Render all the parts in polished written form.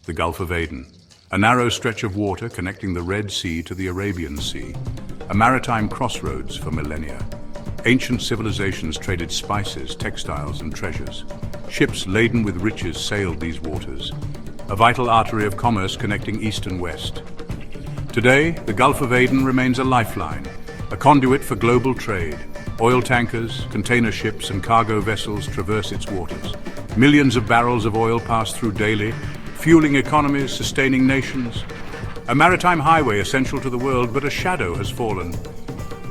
The Gulf of Aden, a narrow stretch of water connecting the Red Sea to the Arabian Sea, a maritime crossroads for millennia. Ancient civilizations traded spices, textiles, and treasures. Ships laden with riches sailed these waters, a vital artery of commerce connecting east and west. Today, the Gulf of Aden remains a lifeline, a conduit for global trade. Oil tankers, container ships, and cargo vessels traverse its waters. Millions of barrels of oil pass through daily, fueling economies, sustaining nations. A maritime highway essential to the world, but a shadow has fallen.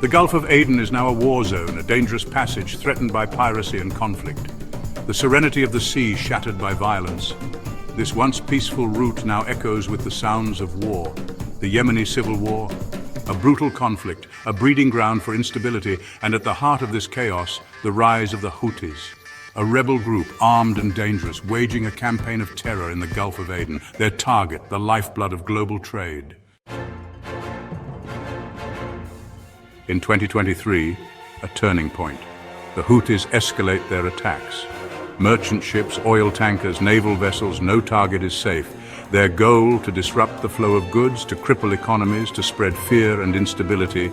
The Gulf of Aden is now a war zone, a dangerous passage threatened by piracy and conflict. The serenity of the sea shattered by violence. This once peaceful route now echoes with the sounds of war. The Yemeni civil war, a brutal conflict, a breeding ground for instability, and at the heart of this chaos, the rise of the Houthis, a rebel group armed and dangerous, waging a campaign of terror in the Gulf of Aden, their target, the lifeblood of global trade. In 2023, a turning point. The Houthis escalate their attacks. Merchant ships, oil tankers, naval vessels, no target is safe. Their goal, to disrupt the flow of goods, to cripple economies, to spread fear and instability.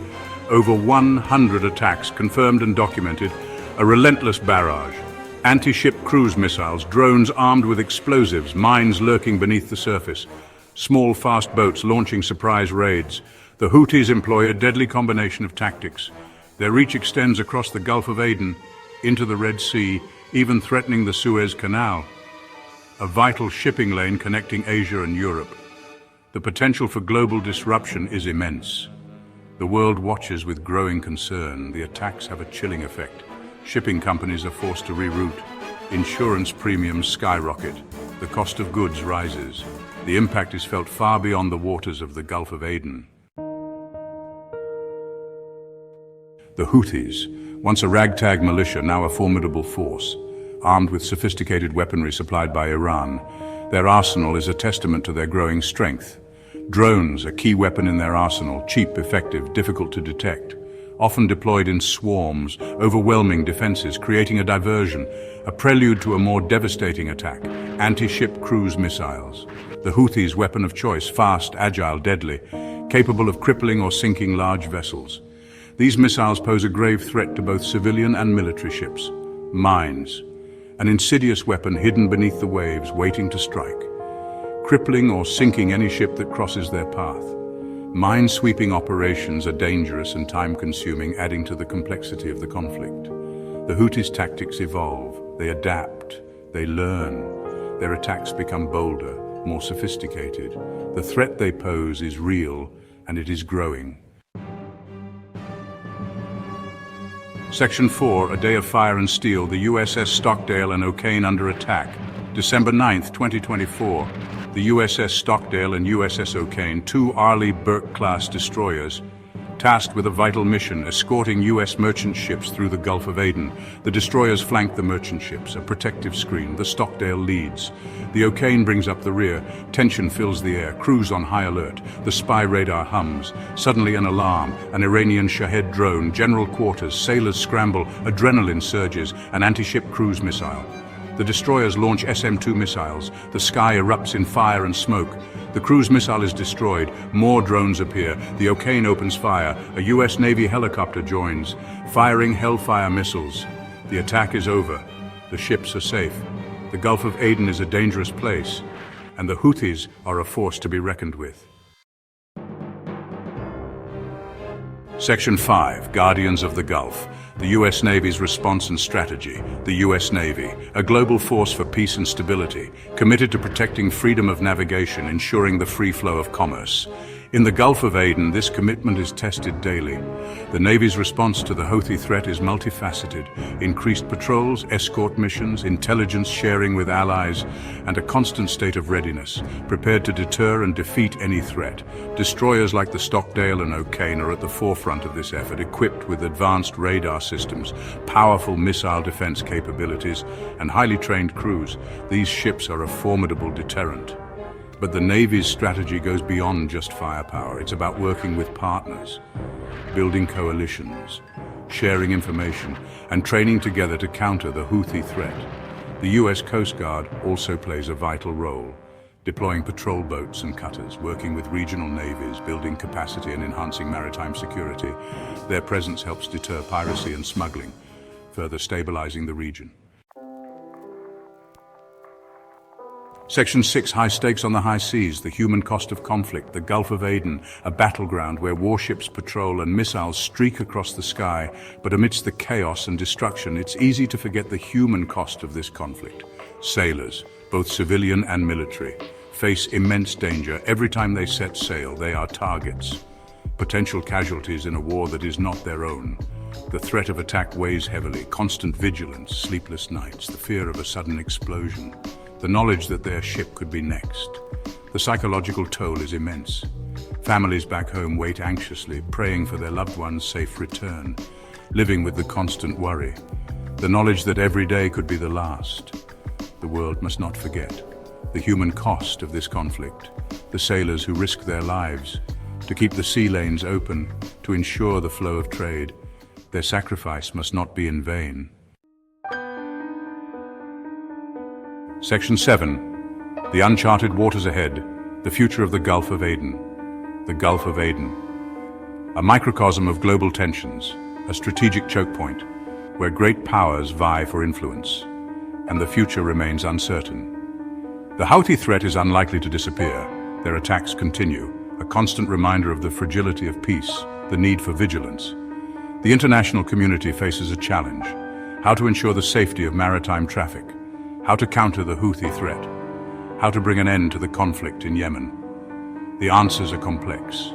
Over 100 attacks confirmed and documented, a relentless barrage. Anti-ship cruise missiles, drones armed with explosives, mines lurking beneath the surface. Small, fast boats launching surprise raids. The Houthis employ a deadly combination of tactics. Their reach extends across the Gulf of Aden, into the Red Sea, even threatening the Suez Canal, a vital shipping lane connecting Asia and Europe. The potential for global disruption is immense. The world watches with growing concern. The attacks have a chilling effect. Shipping companies are forced to reroute. Insurance premiums skyrocket. The cost of goods rises. The impact is felt far beyond the waters of the Gulf of Aden. The Houthis, once a ragtag militia, now a formidable force. Armed with sophisticated weaponry supplied by Iran, their arsenal is a testament to their growing strength. Drones, a key weapon in their arsenal, cheap, effective, difficult to detect. Often deployed in swarms, overwhelming defenses, creating a diversion, a prelude to a more devastating attack. Anti-ship cruise missiles. The Houthis' weapon of choice, fast, agile, deadly, capable of crippling or sinking large vessels. These missiles pose a grave threat to both civilian and military ships. Mines. An insidious weapon hidden beneath the waves, waiting to strike, crippling or sinking any ship that crosses their path. Mine-sweeping operations are dangerous and time-consuming, adding to the complexity of the conflict. The Houthis' tactics evolve, they adapt, they learn. Their attacks become bolder, more sophisticated. The threat they pose is real, and it is growing. Section 4, A Day of Fire and Steel, the USS Stockdale and O'Kane under attack. December 9, 2024, the USS Stockdale and USS O'Kane, two Arleigh Burke-class destroyers, tasked with a vital mission, escorting U.S. merchant ships through the Gulf of Aden. The destroyers flank the merchant ships, a protective screen. The Stockdale leads. The O'Kane brings up the rear. Tension fills the air, crews on high alert. The spy radar hums. Suddenly an alarm, an Iranian Shahed drone, general quarters, sailors scramble, adrenaline surges, an anti-ship cruise missile. The destroyers launch SM-2 missiles. The sky erupts in fire and smoke. The cruise missile is destroyed. More drones appear. The O'Kane opens fire. A U.S. Navy helicopter joins, firing Hellfire missiles. The attack is over. The ships are safe. The Gulf of Aden is a dangerous place, and the Houthis are a force to be reckoned with. Section 5, Guardians of the Gulf. The U.S. Navy's response and strategy. The U.S. Navy, a global force for peace and stability, committed to protecting freedom of navigation, ensuring the free flow of commerce. In the Gulf of Aden, this commitment is tested daily. The Navy's response to the Houthi threat is multifaceted. Increased patrols, escort missions, intelligence sharing with allies, and a constant state of readiness, prepared to deter and defeat any threat. Destroyers like the Stockdale and O'Kane are at the forefront of this effort, equipped with advanced radar systems, powerful missile defense capabilities, and highly trained crews. These ships are a formidable deterrent. But the Navy's strategy goes beyond just firepower. It's about working with partners, building coalitions, sharing information, and training together to counter the Houthi threat. The U.S. Coast Guard also plays a vital role. deploying patrol boats and cutters, working with regional navies, building capacity and enhancing maritime security. Their presence helps deter piracy and smuggling, further stabilizing the region. Section 6, high stakes on the high seas, the human cost of conflict, the Gulf of Aden, a battleground where warships patrol and missiles streak across the sky. But amidst the chaos and destruction, it's easy to forget the human cost of this conflict. Sailors, both civilian and military, face immense danger. Every time they set sail, they are targets, potential casualties in a war that is not their own. The threat of attack weighs heavily, constant vigilance, sleepless nights, the fear of a sudden explosion, the knowledge that their ship could be next. The psychological toll is immense. Families back home wait anxiously, praying for their loved one's safe return, living with the constant worry, the knowledge that every day could be the last. The world must not forget the human cost of this conflict, the sailors who risk their lives to keep the sea lanes open, to ensure the flow of trade. Their sacrifice must not be in vain. Section 7. The uncharted waters ahead, the future of the Gulf of Aden. The Gulf of Aden. A microcosm of global tensions, a strategic choke point, where great powers vie for influence, and the future remains uncertain. The Houthi threat is unlikely to disappear. Their attacks continue, a constant reminder of the fragility of peace, the need for vigilance. The international community faces a challenge: how to ensure the safety of maritime traffic, how to counter the Houthi threat, how to bring an end to the conflict in Yemen. The answers are complex.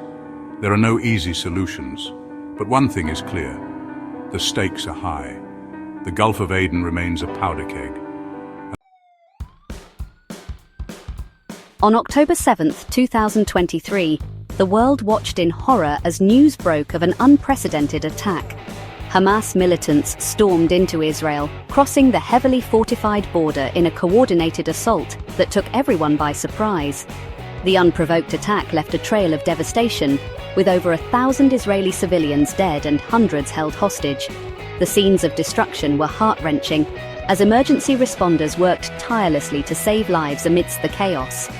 There are no easy solutions, but one thing is clear: the stakes are high. The Gulf of Aden remains a powder keg. On October 7, 2023, the world watched in horror as news broke of an unprecedented attack. Hamas militants stormed into Israel, crossing the heavily fortified border in a coordinated assault that took everyone by surprise. The unprovoked attack left a trail of devastation, with over 1,000 Israeli civilians dead and hundreds held hostage. The scenes of destruction were heart-wrenching, as emergency responders worked tirelessly to save lives amidst the chaos.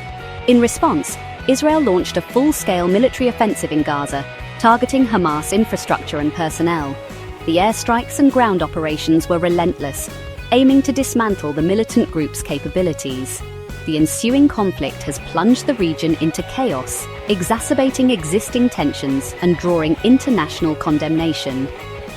In response, Israel launched a full-scale military offensive in Gaza, targeting Hamas infrastructure and personnel. The airstrikes and ground operations were relentless, aiming to dismantle the militant group's capabilities. The ensuing conflict has plunged the region into chaos, exacerbating existing tensions and drawing international condemnation.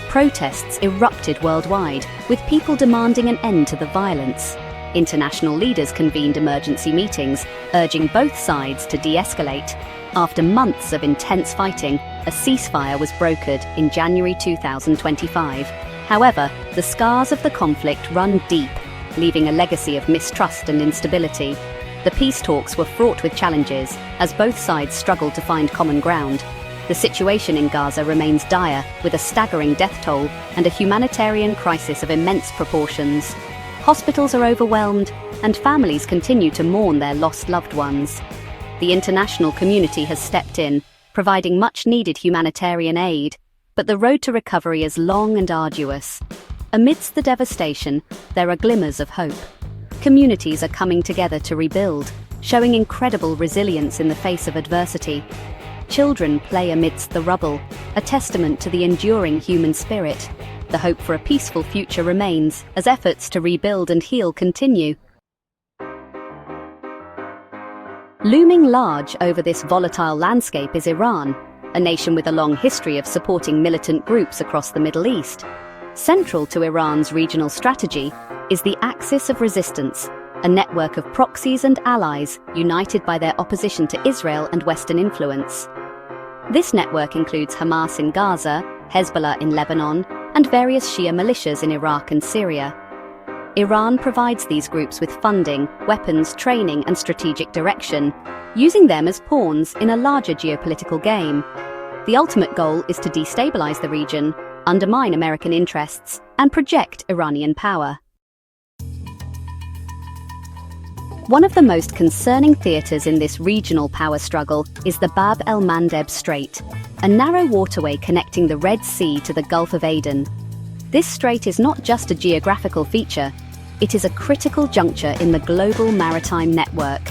Protests erupted worldwide, with people demanding an end to the violence. International leaders convened emergency meetings, urging both sides to de-escalate. After months of intense fighting, a ceasefire was brokered in January 2025. However, the scars of the conflict run deep, leaving a legacy of mistrust and instability. The peace talks were fraught with challenges, as both sides struggled to find common ground. The situation in Gaza remains dire, with a staggering death toll and a humanitarian crisis of immense proportions. Hospitals are overwhelmed, and families continue to mourn their lost loved ones. The international community has stepped in, providing much-needed humanitarian aid, but the road to recovery is long and arduous. Amidst the devastation, there are glimmers of hope. Communities are coming together to rebuild, showing incredible resilience in the face of adversity. Children play amidst the rubble, a testament to the enduring human spirit. The hope for a peaceful future remains, as efforts to rebuild and heal continue. Looming large over this volatile landscape is Iran, a nation with a long history of supporting militant groups across the Middle East. Central to Iran's regional strategy is the Axis of Resistance, a network of proxies and allies united by their opposition to Israel and Western influence. This network includes Hamas in Gaza, Hezbollah in Lebanon, and various Shia militias in Iraq and Syria. Iran provides these groups with funding, weapons, training, and strategic direction, using them as pawns in a larger geopolitical game. The ultimate goal is to destabilize the region, undermine American interests, and project Iranian power. One of the most concerning theaters in this regional power struggle is the Bab el-Mandeb Strait, a narrow waterway connecting the Red Sea to the Gulf of Aden. This strait is not just a geographical feature, it is a critical juncture in the global maritime network.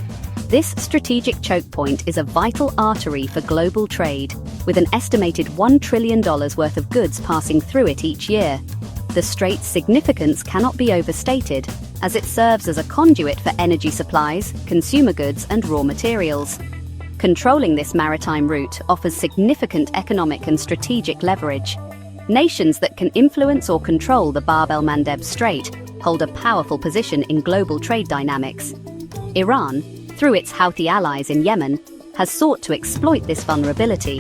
This strategic choke point is a vital artery for global trade, with an estimated $1 trillion worth of goods passing through it each year. The strait's significance cannot be overstated, as it serves as a conduit for energy supplies, consumer goods, and raw materials. Controlling this maritime route offers significant economic and strategic leverage. Nations that can influence or control the Bab el-Mandeb Strait hold a powerful position in global trade dynamics. Iran, through its Houthi allies in Yemen, has sought to exploit this vulnerability.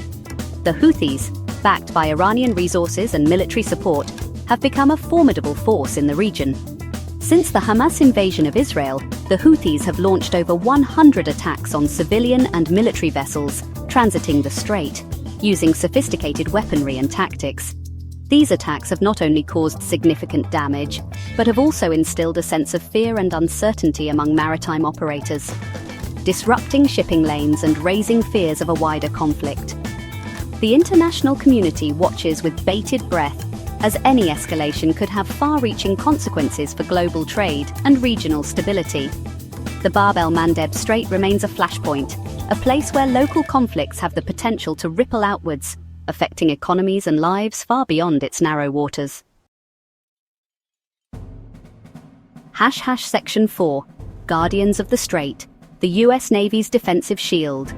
The Houthis, backed by Iranian resources and military support, have become a formidable force in the region. Since the Hamas invasion of Israel, the Houthis have launched over 100 attacks on civilian and military vessels transiting the strait, using sophisticated weaponry and tactics. These attacks have not only caused significant damage, but have also instilled a sense of fear and uncertainty among maritime operators, disrupting shipping lanes and raising fears of a wider conflict. The international community watches with bated breath, as any escalation could have far-reaching consequences for global trade and regional stability. The Bab el-Mandeb Strait remains a flashpoint, a place where local conflicts have the potential to ripple outwards, affecting economies and lives far beyond its narrow waters. Section 4. Guardians of the Strait, the U.S. Navy's defensive shield.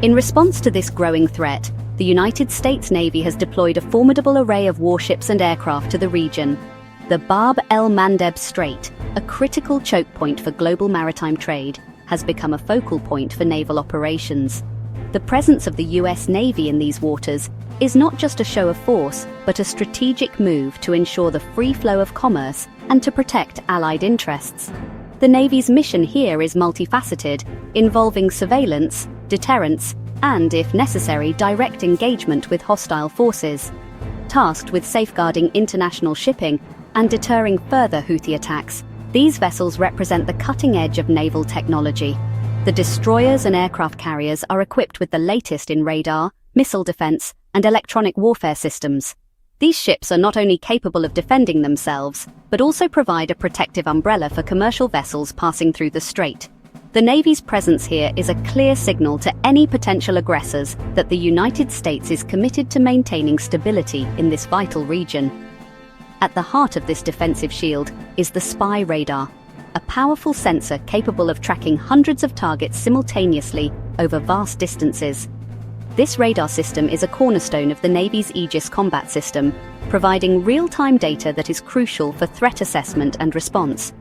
In response to this growing threat, the United States Navy has deployed a formidable array of warships and aircraft to the region. The Bab el-Mandeb Strait, a critical choke point for global maritime trade, has become a focal point for naval operations. The presence of the U.S. Navy in these waters is not just a show of force, but a strategic move to ensure the free flow of commerce and to protect Allied interests. The Navy's mission here is multifaceted, involving surveillance, deterrence, and, if necessary, direct engagement with hostile forces. Tasked with safeguarding international shipping and deterring further Houthi attacks, these vessels represent the cutting edge of naval technology. The destroyers and aircraft carriers are equipped with the latest in radar, missile defense, and electronic warfare systems. These ships are not only capable of defending themselves, but also provide a protective umbrella for commercial vessels passing through the strait. The Navy's presence here is a clear signal to any potential aggressors that the United States is committed to maintaining stability in this vital region. At the heart of this defensive shield is the spy radar, a powerful sensor capable of tracking hundreds of targets simultaneously over vast distances. This radar system is a cornerstone of the Navy's Aegis combat system, providing real-time data that is crucial for threat assessment and response.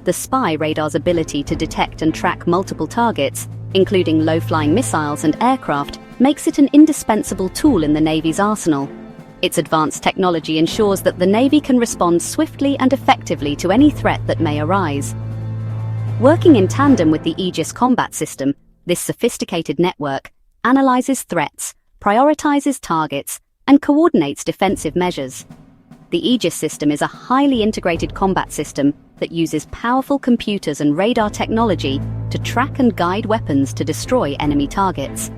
The spy radar's ability to detect and track multiple targets, including low-flying missiles and aircraft, makes it an indispensable tool in the Navy's arsenal. Its advanced technology ensures that the Navy can respond swiftly and effectively to any threat that may arise. Working in tandem with the Aegis combat system, this sophisticated network analyzes threats, prioritizes targets, and coordinates defensive measures. The Aegis system is a highly integrated combat system that uses powerful computers and radar technology to track and guide weapons to destroy enemy targets.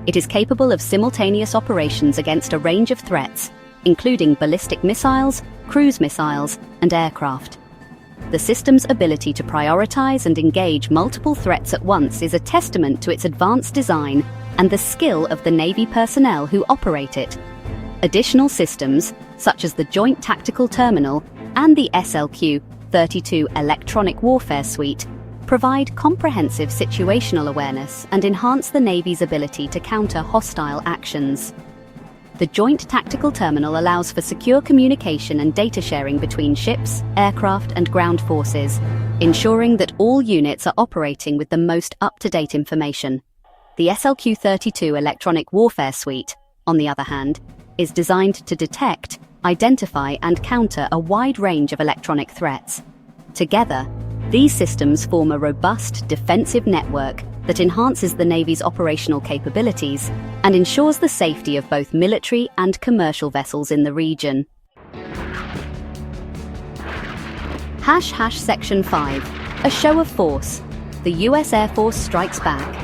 It is capable of simultaneous operations against a range of threats, including ballistic missiles, cruise missiles, and aircraft. The system's ability to prioritize and engage multiple threats at once is a testament to its advanced design and the skill of the Navy personnel who operate it. Additional systems, such as the Joint Tactical Terminal and the SLQ-32 Electronic Warfare Suite, provide comprehensive situational awareness and enhance the Navy's ability to counter hostile actions. The Joint Tactical Terminal allows for secure communication and data sharing between ships, aircraft, and ground forces, ensuring that all units are operating with the most up-to-date information. The SLQ-32 Electronic Warfare Suite, on the other hand, is designed to detect, identify, and counter a wide range of electronic threats. Together, these systems form a robust defensive network that enhances the Navy's operational capabilities and ensures the safety of both military and commercial vessels in the region. Section 5. A show of force. The U.S. Air Force strikes back.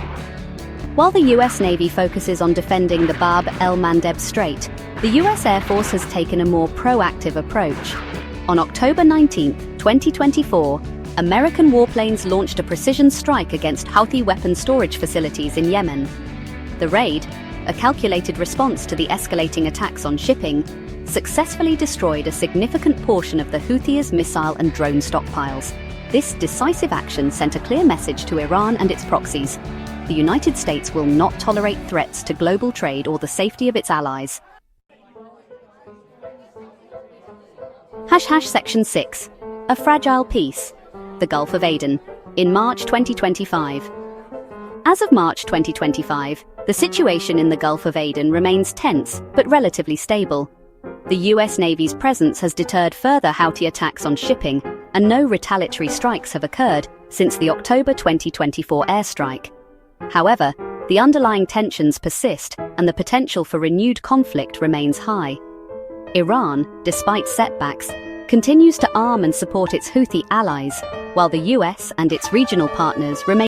While the U.S. Navy focuses on defending the Bab el-Mandeb Strait, the U.S. Air Force has taken a more proactive approach. On October 19, 2024, American warplanes launched a precision strike against Houthi weapon storage facilities in Yemen. The raid, a calculated response to the escalating attacks on shipping, successfully destroyed a significant portion of the Houthis' missile and drone stockpiles. This decisive action sent a clear message to Iran and its proxies. The United States will not tolerate threats to global trade or the safety of its allies. Section 6. A fragile peace. The Gulf of Aden. In March 2025. As of March 2025, the situation in the Gulf of Aden remains tense but relatively stable. The US Navy's presence has deterred further Houthi attacks on shipping, and no retaliatory strikes have occurred since the October 2024 airstrike. However, the underlying tensions persist and the potential for renewed conflict remains high. Iran, despite setbacks, continues to arm and support its Houthi allies, while the US and its regional partners remain